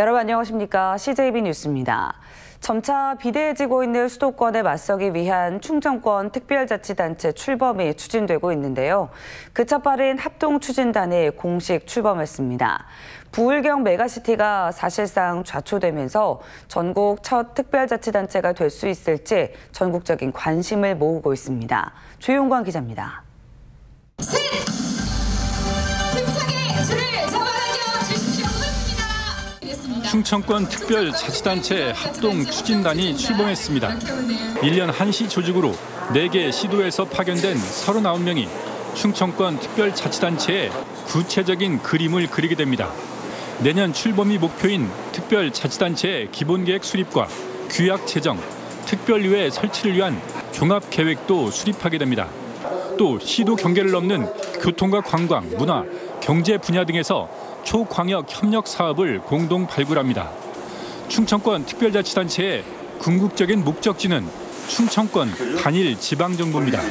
여러분 안녕하십니까? CJB 뉴스입니다. 점차 비대해지고 있는 수도권에 맞서기 위한 충청권 특별자치단체 출범이 추진되고 있는데요. 그 첫 발인 합동추진단이 공식 출범했습니다. 부울경 메가시티가 사실상 좌초되면서 전국 첫 특별자치단체가 될 수 있을지 전국적인 관심을 모으고 있습니다. 조용관 기자입니다. 충청권 특별자치단체 합동추진단이 출범했습니다. 1년 한시 조직으로 4개 시도에서 파견된 39명이 충청권 특별자치단체의 구체적인 그림을 그리게 됩니다. 내년 출범이 목표인 특별자치단체의 기본계획 수립과 규약 제정, 특별위회 설치를 위한 종합계획도 수립하게 됩니다. 또 시도 경계를 넘는 교통과 관광, 문화, 경제 분야 등에서 초광역 협력 사업을 공동 발굴합니다. 충청권 특별자치단체의 궁극적인 목적지는 충청권 단일 지방정부입니다.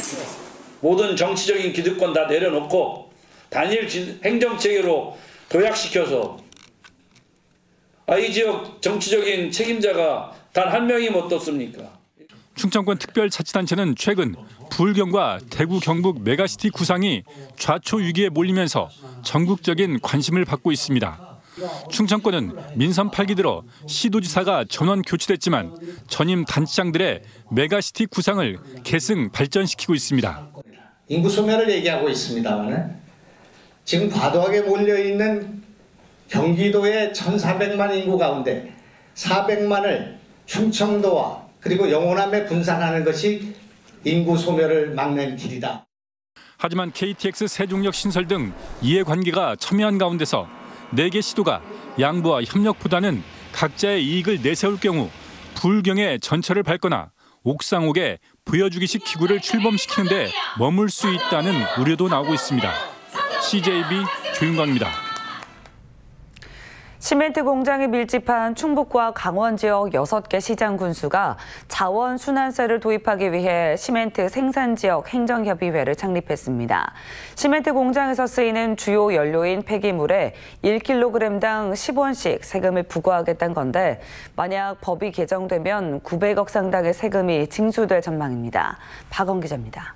모든 정치적인 기득권 다 내려놓고 단일 행정체계로 도약시켜서 이 지역 정치적인 책임자가 단 한 명이 못 떴습니까? 충청권 특별자치단체는 최근 부울경과 대구 경북 메가시티 구상이 좌초 위기에 몰리면서 전국적인 관심을 받고 있습니다. 충청권은 민선 8기 들어 시도지사가 전원 교체됐지만 전임 단체장들의 메가시티 구상을 계승 발전시키고 있습니다. 인구 소멸을 얘기하고 있습니다만 지금 과도하게 몰려있는 경기도의 1,400만 인구 가운데 400만을 충청도와 그리고 영호남에 분산하는 것이 인구 소멸을 막는 길이다. 하지만 KTX 세종역 신설 등 이해관계가 첨예한 가운데서 4개 시도가 양보와 협력보다는 각자의 이익을 내세울 경우 부울경의 전철을 밟거나 옥상옥에 보여주기식 기구를 출범시키는 데 머물 수 있다는 우려도 나오고 있습니다. CJB 조윤광입니다. 시멘트 공장이 밀집한 충북과 강원 지역 6개 시장 군수가 자원순환세를 도입하기 위해 시멘트 생산지역 행정협의회를 창립했습니다. 시멘트 공장에서 쓰이는 주요 연료인 폐기물에 1kg당 10원씩 세금을 부과하겠다는 건데 만약 법이 개정되면 900억 상당의 세금이 징수될 전망입니다. 박원 기자입니다.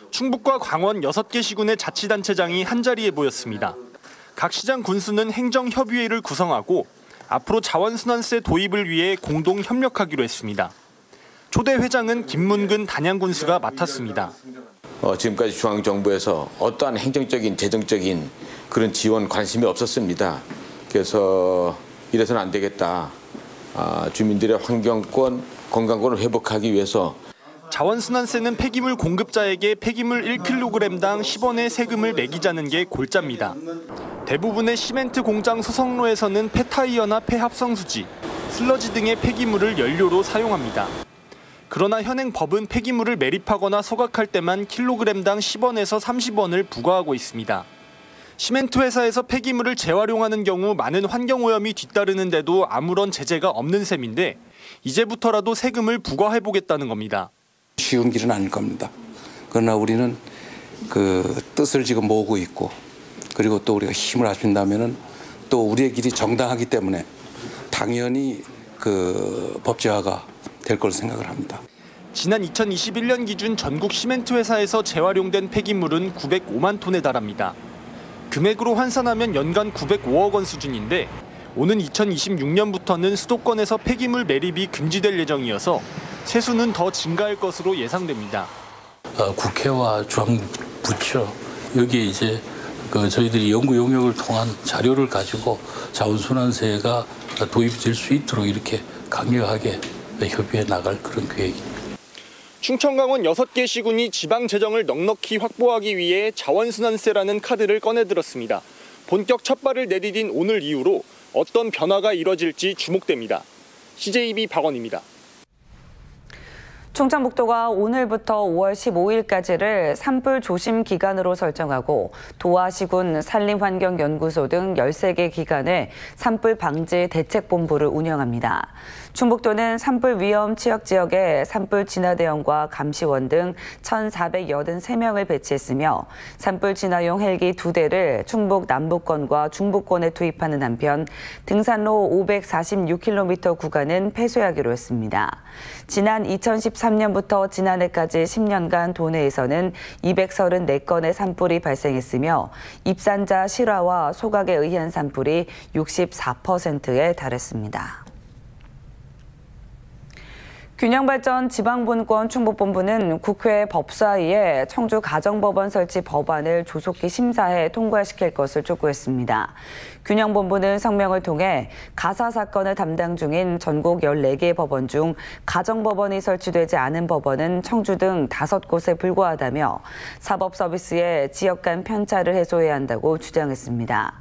충북과 강원 6개 시군의 자치단체장이 한자리에 모였습니다. 각 시장 군수는 행정협의회를 구성하고 앞으로 자원순환세 도입을 위해 공동 협력하기로 했습니다. 초대 회장은 김문근 단양군수가 맡았습니다. 지금까지 중앙정부에서 어떠한 행정적인, 재정적인 그런 지원 관심이 없었습니다. 그래서 이래서는 안 되겠다. 주민들의 환경권, 건강권을 회복하기 위해서 자원순환세는 폐기물 공급자에게 폐기물 1kg당 10원의 세금을 매기자는 게 골자입니다. 대부분의 시멘트 공장 소성로에서는 폐타이어나 폐합성수지, 슬러지 등의 폐기물을 연료로 사용합니다. 그러나 현행 법은 폐기물을 매립하거나 소각할 때만 킬로그램당 10원에서 30원을 부과하고 있습니다. 시멘트 회사에서 폐기물을 재활용하는 경우 많은 환경오염이 뒤따르는데도 아무런 제재가 없는 셈인데 이제부터라도 세금을 부과해보겠다는 겁니다. 쉬운 길은 아닐 겁니다. 그러나 우리는 그 뜻을 지금 모으고 있고 그리고 또 우리가 힘을 합친다면은 또 우리의 길이 정당하기 때문에 당연히 그 법제화가 될 걸로 생각을 합니다. 지난 2021년 기준 전국 시멘트 회사에서 재활용된 폐기물은 905만 톤에 달합니다. 금액으로 환산하면 연간 905억 원 수준인데 오는 2026년부터는 수도권에서 폐기물 매립이 금지될 예정이어서 세수는 더 증가할 것으로 예상됩니다. 국회와 중앙부처 여기에 이제 저희들이 연구 용역을 통한 자료를 가지고 자원순환세가 도입될 수 있도록 이렇게 강력하게 협의해 나갈 그런 계획입니다. 충청 강원 6개 시군이 지방 재정을 넉넉히 확보하기 위해 자원순환세라는 카드를 꺼내들었습니다. 본격 첫발을 내디딘 오늘 이후로 어떤 변화가 이뤄질지 주목됩니다. CJB 박원입니다. 충청북도가 오늘부터 5월 15일까지를 산불 조심 기간으로 설정하고 도화시군 산림환경연구소 등 13개 기관에 산불 방지 대책본부를 운영합니다. 충북도는 산불 위험 취약 지역에 산불 진화대원과 감시원 등 1,483명을 배치했으며 산불 진화용 헬기 2대를 충북 남부권과 중부권에 투입하는 한편 등산로 546km 구간은 폐쇄하기로 했습니다. 지난 2013년부터 지난해까지 10년간 도내에서는 234건의 산불이 발생했으며 입산자 실화와 소각에 의한 산불이 64%에 달했습니다. 균형발전 지방분권 충북본부는 국회 법사위에 청주 가정법원 설치 법안을 조속히 심사해 통과시킬 것을 촉구했습니다. 균형본부는 성명을 통해 가사 사건을 담당 중인 전국 14개 법원 중 가정법원이 설치되지 않은 법원은 청주 등 5곳에 불과하다며 사법서비스의 지역 간 편차를 해소해야 한다고 주장했습니다.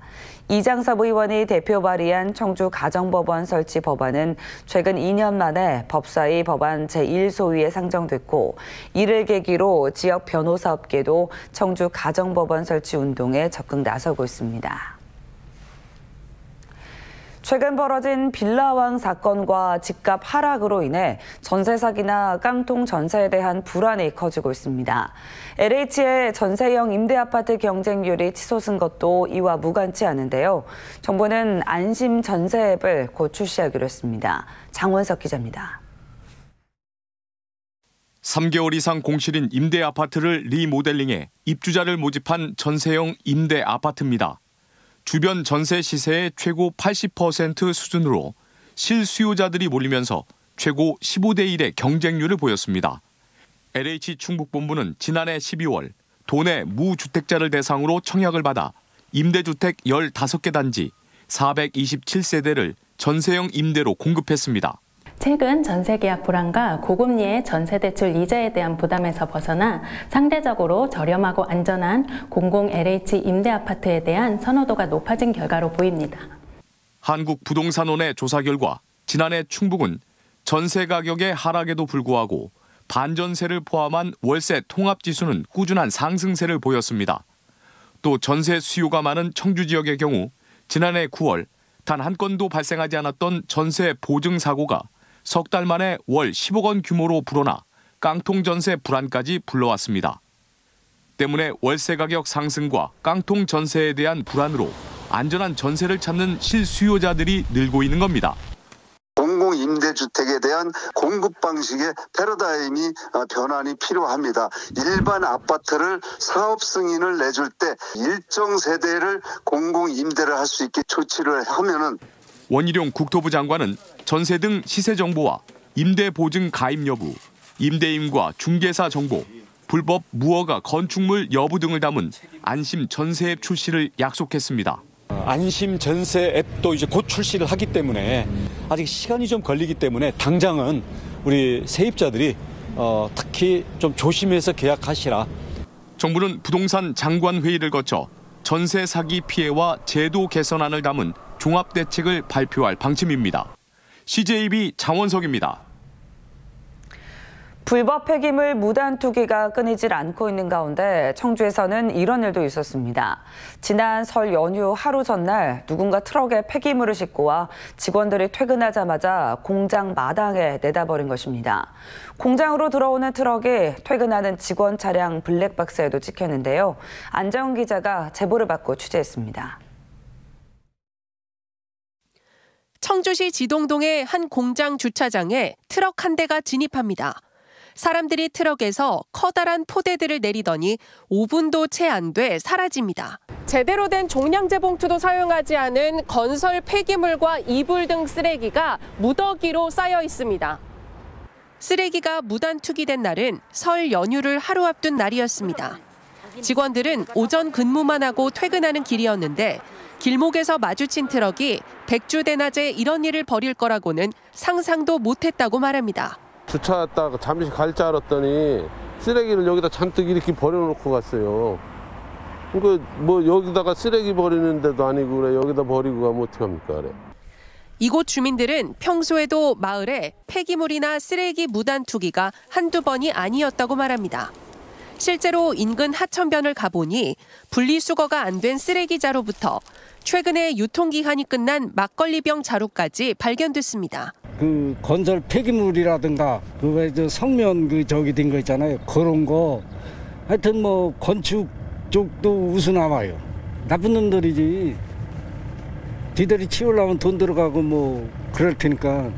이장섭 의원이 대표 발의한 청주 가정법원 설치 법안은 최근 2년 만에 법사위 법안 제1소위에 상정됐고 이를 계기로 지역 변호사업계도 청주 가정법원 설치 운동에 적극 나서고 있습니다. 최근 벌어진 빌라왕 사건과 집값 하락으로 인해 전세 사기나 깡통 전세에 대한 불안이 커지고 있습니다. LH의 전세형 임대아파트 경쟁률이 치솟은 것도 이와 무관치 않은데요. 정부는 안심 전세 앱을 곧 출시하기로 했습니다. 장원석 기자입니다. 3개월 이상 공실인 임대아파트를 리모델링해 입주자를 모집한 전세형 임대아파트입니다. 주변 전세 시세의 최고 80% 수준으로 실수요자들이 몰리면서 최고 15대 1의 경쟁률을 보였습니다. LH 충북본부는 지난해 12월 도내 무주택자를 대상으로 청약을 받아 임대주택 15개 단지 427세대를 전세형 임대로 공급했습니다. 최근 전세계약 불안과 고금리의 전세대출 이자에 대한 부담에서 벗어나 상대적으로 저렴하고 안전한 공공 LH 임대아파트에 대한 선호도가 높아진 결과로 보입니다. 한국부동산원의 조사 결과 지난해 충북은 전세 가격의 하락에도 불구하고 반전세를 포함한 월세 통합지수는 꾸준한 상승세를 보였습니다. 또 전세 수요가 많은 청주 지역의 경우 지난해 9월 단 한 건도 발생하지 않았던 전세 보증 사고가 석 달 만에 월 10억 원 규모로 불어나 깡통 전세 불안까지 불러왔습니다. 때문에 월세 가격 상승과 깡통 전세에 대한 불안으로 안전한 전세를 찾는 실수요자들이 늘고 있는 겁니다. 공공임대주택에 대한 공급 방식의 패러다임이 변환이 필요합니다. 일반 아파트를 사업 승인을 내줄 때 일정 세대를 공공임대를 할 수 있게 조치를 하면은 원희룡 국토부 장관은 전세 등 시세 정보와 임대 보증 가입 여부, 임대인과 중개사 정보, 불법 무허가 건축물 여부 등을 담은 안심 전세 앱 출시를 약속했습니다. 안심 전세 앱도 이제 곧 출시를 하기 때문에 아직 시간이 좀 걸리기 때문에 당장은 우리 세입자들이 특히 좀 조심해서 계약하시라. 정부는 부동산 장관 회의를 거쳐 전세 사기 피해와 제도 개선안을 담은 종합대책을 발표할 방침입니다. CJB 장원석입니다. 불법 폐기물 무단 투기가 끊이질 않고 있는 가운데 청주에서는 이런 일도 있었습니다. 지난 설 연휴 하루 전날 누군가 트럭에 폐기물을 싣고 와 직원들이 퇴근하자마자 공장 마당에 내다버린 것입니다. 공장으로 들어오는 트럭이 퇴근하는 직원 차량 블랙박스에도 찍혔는데요. 안정훈 기자가 제보를 받고 취재했습니다. 청주시 지동동의 한 공장 주차장에 트럭 한 대가 진입합니다. 사람들이 트럭에서 커다란 포대들을 내리더니 5분도 채 안 돼 사라집니다. 제대로 된 종량제 봉투도 사용하지 않은 건설 폐기물과 이불 등 쓰레기가 무더기로 쌓여 있습니다. 쓰레기가 무단 투기된 날은 설 연휴를 하루 앞둔 날이었습니다. 직원들은 오전 근무만 하고 퇴근하는 길이었는데 길목에서 마주친 트럭이 백주대낮에 이런 일을 벌일 거라고는 상상도 못했다고 말합니다. 주차했다가 잠시 갈 줄 알았더니 쓰레기를 여기다 잔뜩 이렇게 버려놓고 갔어요. 그러니까 뭐 여기다가 쓰레기 버리는 데도 아니고 그래 여기다 버리고 가면 어떡합니까 그래. 이곳 주민들은 평소에도 마을에 폐기물이나 쓰레기 무단 투기가 한두 번이 아니었다고 말합니다. 실제로 인근 하천변을 가보니 분리수거가 안 된 쓰레기자루부터 최근에 유통기한이 끝난 막걸리병 자루까지 발견됐습니다. 그 건설 폐기물이라든가 그 성면 된 거 있잖아요. 그런 거 하여튼 뭐 건축 쪽도 우스나와요. 나쁜 놈들이지. 니들이 치우려면 돈 들어가고 뭐 그럴 테니까.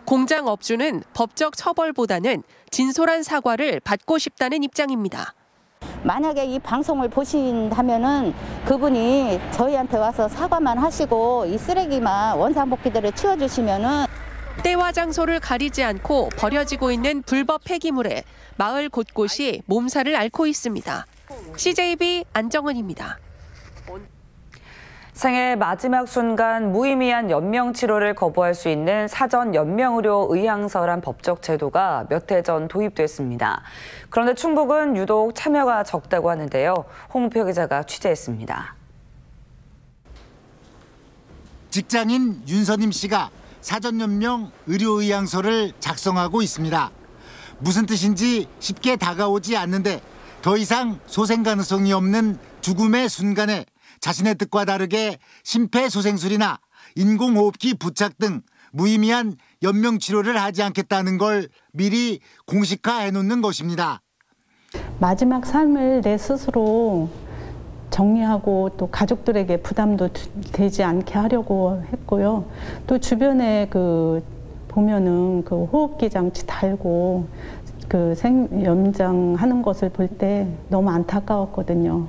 공장 업주는 법적 처벌보다는 진솔한 사과를 받고 싶다는 입장입니다. 만약에 이 방송을 보신다면은 그분이 저희한테 와서 사과만 하시고 이 쓰레기만 원상복귀대로 치워주시면은. 때와 장소를 가리지 않고 버려지고 있는 불법 폐기물에 마을 곳곳이 몸살을 앓고 있습니다. CJB 안정은입니다. 생애 마지막 순간 무의미한 연명 치료를 거부할 수 있는 사전 연명의료 의향서란 법적 제도가 몇 해 전 도입됐습니다. 그런데 충북은 유독 참여가 적다고 하는데요. 홍우표 기자가 취재했습니다. 직장인 윤선임 씨가 사전 연명 의료 의향서를 작성하고 있습니다. 무슨 뜻인지 쉽게 다가오지 않는데 더 이상 소생 가능성이 없는 죽음의 순간에 자신의 뜻과 다르게 심폐소생술이나 인공호흡기 부착 등 무의미한 연명치료를 하지 않겠다는 걸 미리 공식화해놓는 것입니다. 마지막 삶을 내 스스로 정리하고 또 가족들에게 부담도 되지 않게 하려고 했고요. 또 주변에 보면은 호흡기 장치 달고 연장하는 것을 볼 때 너무 안타까웠거든요.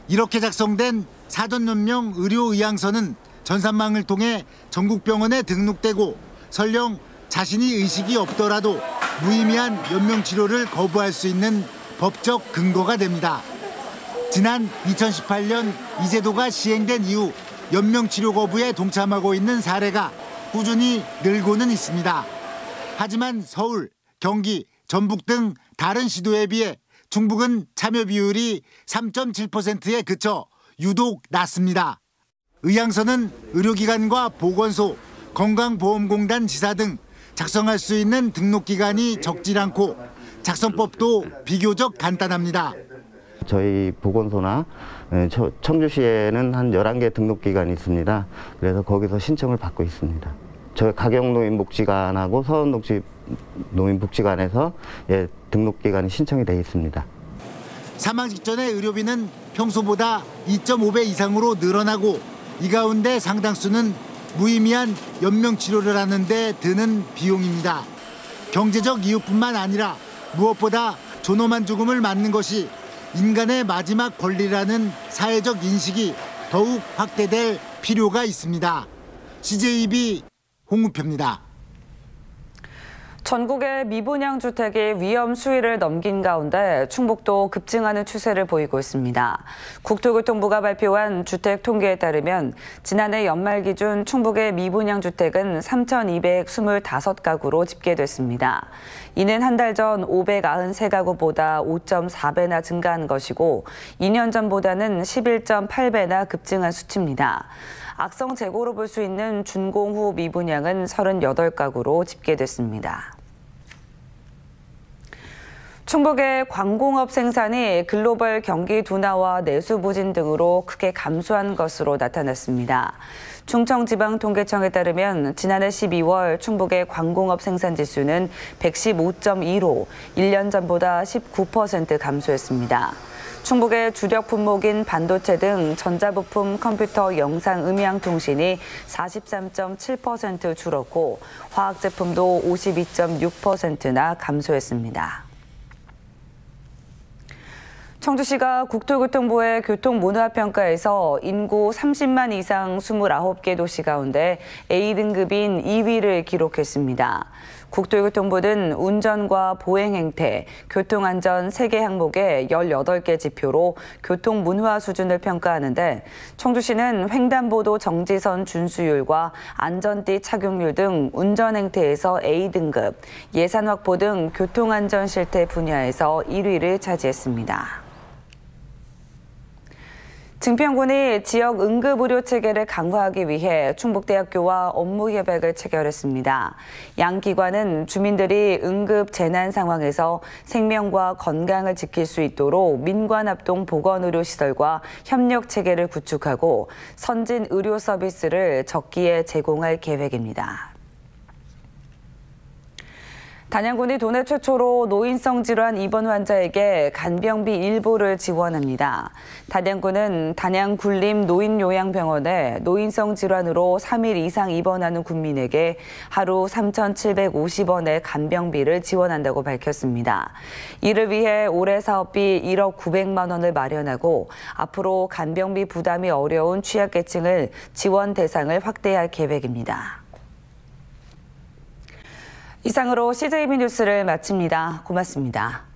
이렇게 작성된 사전연명 의료의향서는 전산망을 통해 전국 병원에 등록되고 설령 자신이 의식이 없더라도 무의미한 연명치료를 거부할 수 있는 법적 근거가 됩니다. 지난 2018년 이 제도가 시행된 이후 연명치료 거부에 동참하고 있는 사례가 꾸준히 늘고는 있습니다. 하지만 서울, 경기, 전북 등 다른 시도에 비해 충북은 참여 비율이 3.7%에 그쳐 유독 낮습니다. 의향서는 의료기관과 보건소, 건강보험공단 지사 등 작성할 수 있는 등록기관이 적질 않고 작성법도 비교적 간단합니다. 저희 보건소나 청주시에는 한 11개 등록기관이 있습니다. 그래서 거기서 신청을 받고 있습니다. 저희 가경노인복지관하고 서원노인복지관에서 등록기관이 신청이 되어 있습니다. 사망 직전의 의료비는 평소보다 2.5배 이상으로 늘어나고 이 가운데 상당수는 무의미한 연명치료를 하는데 드는 비용입니다. 경제적 이유뿐만 아니라 무엇보다 존엄한 죽음을 맞는 것이 인간의 마지막 권리라는 사회적 인식이 더욱 확대될 필요가 있습니다. CJB 홍우표입니다. 전국의 미분양 주택이 위험 수위를 넘긴 가운데 충북도 급증하는 추세를 보이고 있습니다. 국토교통부가 발표한 주택 통계에 따르면 지난해 연말 기준 충북의 미분양 주택은 3,225가구로 집계됐습니다. 이는 한 달 전 593가구보다 5.4배나 증가한 것이고 2년 전보다는 11.8배나 급증한 수치입니다. 악성 재고로 볼 수 있는 준공후 미분양은 38가구로 집계됐습니다. 충북의 광공업 생산이 글로벌 경기 둔화와 내수 부진 등으로 크게 감소한 것으로 나타났습니다. 충청지방통계청에 따르면 지난해 12월 충북의 광공업 생산 지수는 115.2로 1년 전보다 19% 감소했습니다. 충북의 주력 품목인 반도체 등 전자부품, 컴퓨터, 영상, 음향 통신이 43.7% 줄었고 화학제품도 52.6%나 감소했습니다. 청주시가 국토교통부의 교통문화평가에서 인구 30만 이상 29개 도시 가운데 A등급인 2위를 기록했습니다. 국토교통부는 운전과 보행 행태, 교통안전 3개 항목의 18개 지표로 교통문화 수준을 평가하는데 청주시는 횡단보도 정지선 준수율과 안전띠 착용률 등 운전 행태에서 A등급, 예산 확보 등 교통안전 실태 분야에서 1위를 차지했습니다. 증평군이 지역 응급의료 체계를 강화하기 위해 충북대학교와 업무 협약을 체결했습니다. 양 기관은 주민들이 응급 재난 상황에서 생명과 건강을 지킬 수 있도록 민관합동 보건의료시설과 협력 체계를 구축하고 선진 의료 서비스를 적기에 제공할 계획입니다. 단양군이 도내 최초로 노인성 질환 입원 환자에게 간병비 일부를 지원합니다. 단양군은 단양군림 노인요양병원에 노인성 질환으로 3일 이상 입원하는 군민에게 하루 3,750원의 간병비를 지원한다고 밝혔습니다. 이를 위해 올해 사업비 1억 900만 원을 마련하고 앞으로 간병비 부담이 어려운 취약계층을 지원 대상을 확대할 계획입니다. 이상으로 CJB 뉴스를 마칩니다. 고맙습니다.